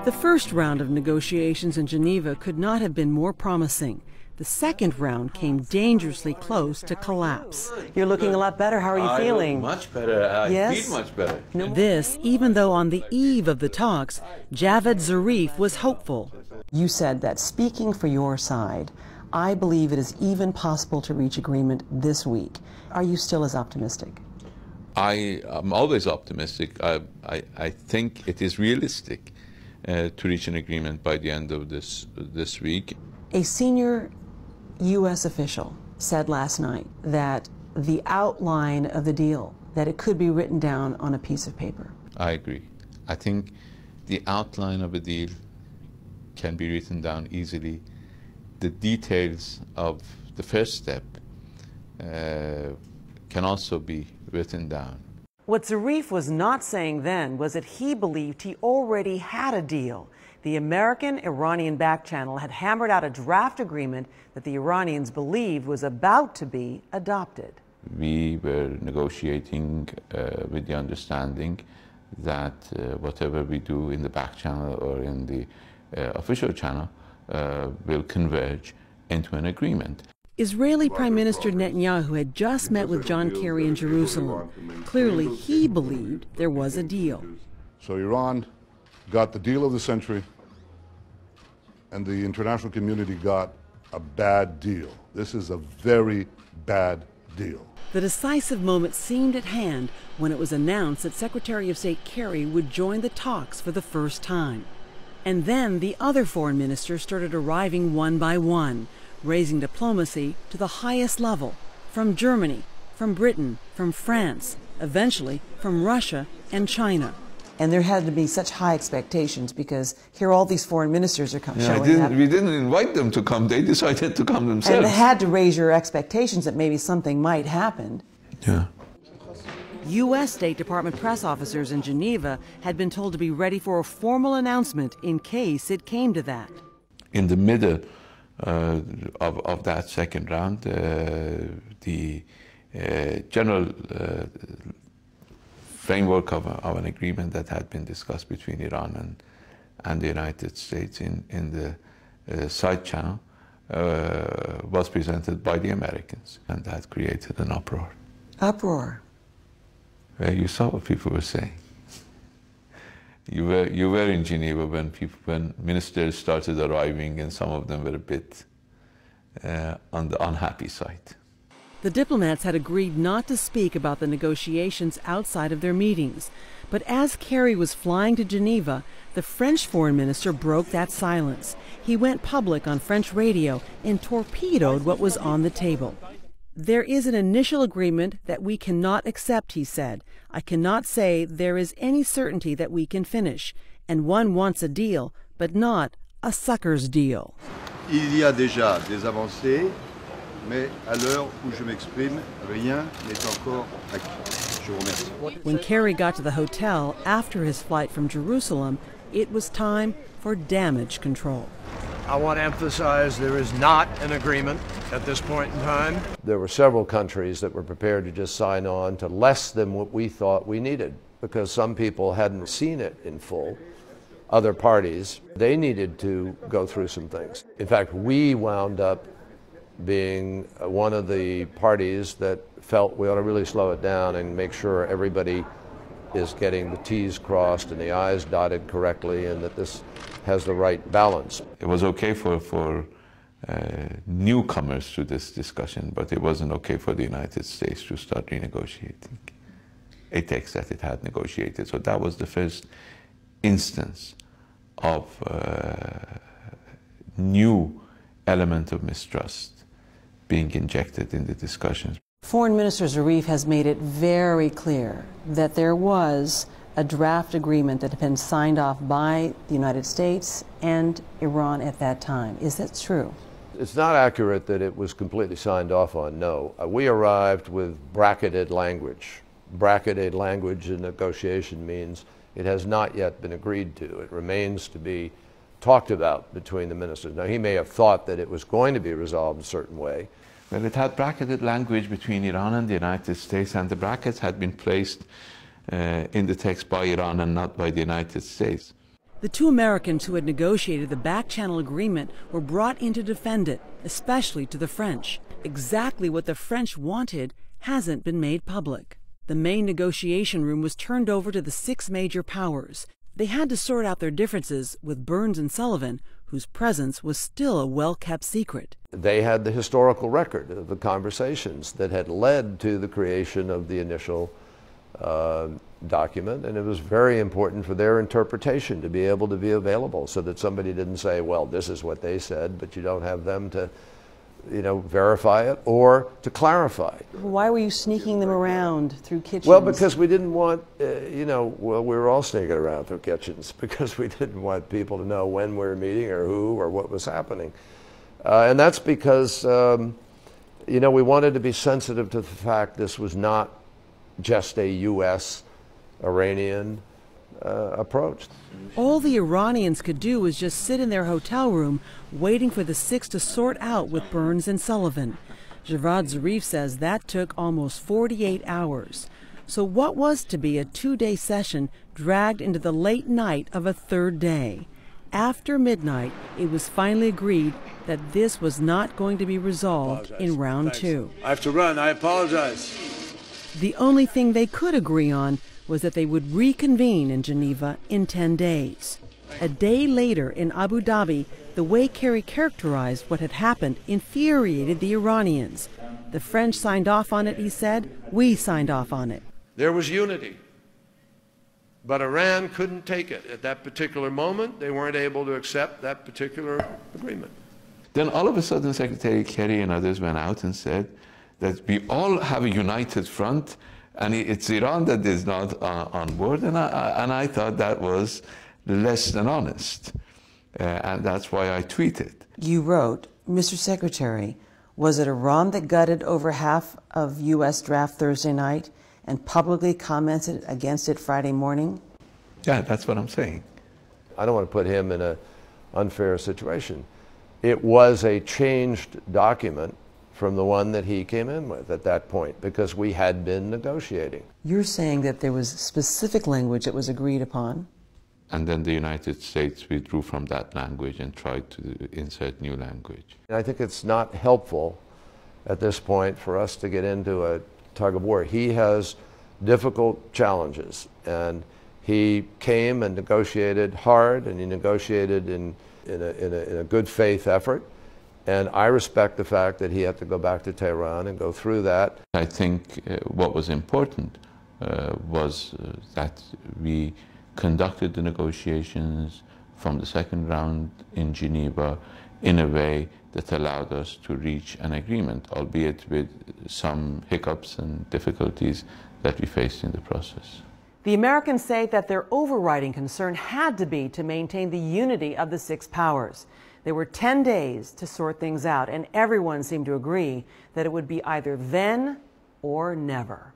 The first round of negotiations in Geneva could not have been more promising. The second round came dangerously close to collapse. You're looking a lot better. How are you feeling? Much better. I feel much better. This, even though on the eve of the talks, Javad Zarif was hopeful. You said that speaking for your side, I believe it is even possible to reach agreement this week. Are you still as optimistic? I am always optimistic. I think it is realistic to reach an agreement by the end of this week. A senior U.S. official said last night that the outline of the deal, that it could be written down on a piece of paper. I agree. I think the outline of a deal can be written down easily. The details of the first step can also be written down. What Zarif was not saying then was that he believed he already had a deal. The American-Iranian back channel had hammered out a draft agreement that the Iranians believed was about to be adopted. We were negotiating with the understanding that whatever we do in the back channel or in the official channel will converge into an agreement. Israeli Prime Minister Netanyahu had just met with John Kerry in Jerusalem. Clearly, he believed there was a deal. So Iran got the deal of the century, and the international community got a bad deal. This is a very bad deal. The decisive moment seemed at hand when it was announced that Secretary of State Kerry would join the talks for the first time. And then the other foreign ministers started arriving one by one, raising diplomacy to the highest level, from Germany, from Britain, from France, eventually from Russia and China. And there had to be such high expectations because here all these foreign ministers are showing up. We didn't invite them to come. They decided to come themselves. And it had to raise your expectations that maybe something might happen. Yeah. U.S. State Department press officers in Geneva had been told to be ready for a formal announcement in case it came to that. In the middle of that second round, the general framework of an agreement that had been discussed between Iran and the United States in the side channel was presented by the Americans, and that created an uproar. Uproar? You saw what people were saying. You were in Geneva when ministers started arriving, and some of them were a bit on the unhappy side. The diplomats had agreed not to speak about the negotiations outside of their meetings. But as Kerry was flying to Geneva, the French foreign minister broke that silence. He went public on French radio and torpedoed what was on the table. There is an initial agreement that we cannot accept, he said. I cannot say there is any certainty that we can finish. And one wants a deal, but not a sucker's deal. Il y a déjà des avancées. Mais à l'heure où je m'exprime, rien n'est encore acquis. Je vous remercie. When Kerry got to the hotel after his flight from Jerusalem, it was time for damage control. I want to emphasize there is not an agreement at this point in time. There were several countries that were prepared to just sign on to less than what we thought we needed because some people hadn't seen it in full. Other parties, they needed to go through some things. In fact, we wound up being one of the parties that felt we ought to really slow it down and make sure everybody is getting the T's crossed and the I's dotted correctly and that this has the right balance. It was okay for newcomers to this discussion, but it wasn't okay for the United States to start renegotiating a text that it had negotiated. So that was the first instance of new element of mistrust being injected in the discussions. Foreign Minister Zarif has made it very clear that there was a draft agreement that had been signed off by the United States and Iran at that time. Is that true? It's not accurate that it was completely signed off on, no. We arrived with bracketed language. Bracketed language in negotiation means it has not yet been agreed to. It remains to be talked about between the ministers. Now, he may have thought that it was going to be resolved a certain way. Well, it had bracketed language between Iran and the United States, and the brackets had been placed in the text by Iran and not by the United States. The two Americans who had negotiated the back-channel agreement were brought in to defend it, especially to the French. Exactly what the French wanted hasn't been made public. The main negotiation room was turned over to the 6 major powers. They had to sort out their differences with Burns and Sullivan, whose presence was still a well-kept secret. They had the historical record of the conversations that had led to the creation of the initial document, and it was very important for their interpretation to be able to be available so that somebody didn't say, well, this is what they said, but you don't have them to, verify it or to clarify. Why were you sneaking them around through kitchens? Well, because we didn't want, we were all sneaking around through kitchens because we didn't want people to know when we were meeting or who or what was happening. And that's because, we wanted to be sensitive to the fact this was not just a U.S.-Iranian approach. All the Iranians could do was just sit in their hotel room waiting for the 6 to sort out with Burns and Sullivan. Javad Zarif says that took almost 48 hours. So what was to be a 2-day session dragged into the late night of a 3rd day. After midnight, it was finally agreed that this was not going to be resolved in round 2. I have to run. I apologize. The only thing they could agree on was that they would reconvene in Geneva in 10 days. A day later in Abu Dhabi, the way Kerry characterized what had happened infuriated the Iranians. The French signed off on it, he said. We signed off on it. There was unity, but Iran couldn't take it. At that particular moment, they weren't able to accept that particular agreement. Then all of a sudden, Secretary Kerry and others went out and said that we all have a united front, and it's Iran that is not on board. And I thought that was less than honest. And that's why I tweeted. You wrote, Mr. Secretary, was it Iran that gutted over half of U.S. draft Thursday night and publicly commented against it Friday morning? Yeah, that's what I'm saying. I don't want to put him in an unfair situation. It was a changed document from the one that he came in with at that point, because we had been negotiating. You're saying that there was specific language that was agreed upon? And then the United States withdrew from that language and tried to insert new language. And I think it's not helpful at this point for us to get into a tug of war. He has difficult challenges, and he came and negotiated hard, and he negotiated in a good faith effort. And I respect the fact that he had to go back to Tehran and go through that. I think what was important was that we conducted the negotiations from the 2nd round in Geneva in a way that allowed us to reach an agreement, albeit with some hiccups and difficulties that we faced in the process. The Americans say that their overriding concern had to be to maintain the unity of the 6 powers. There were 10 days to sort things out, and everyone seemed to agree that it would be either then or never.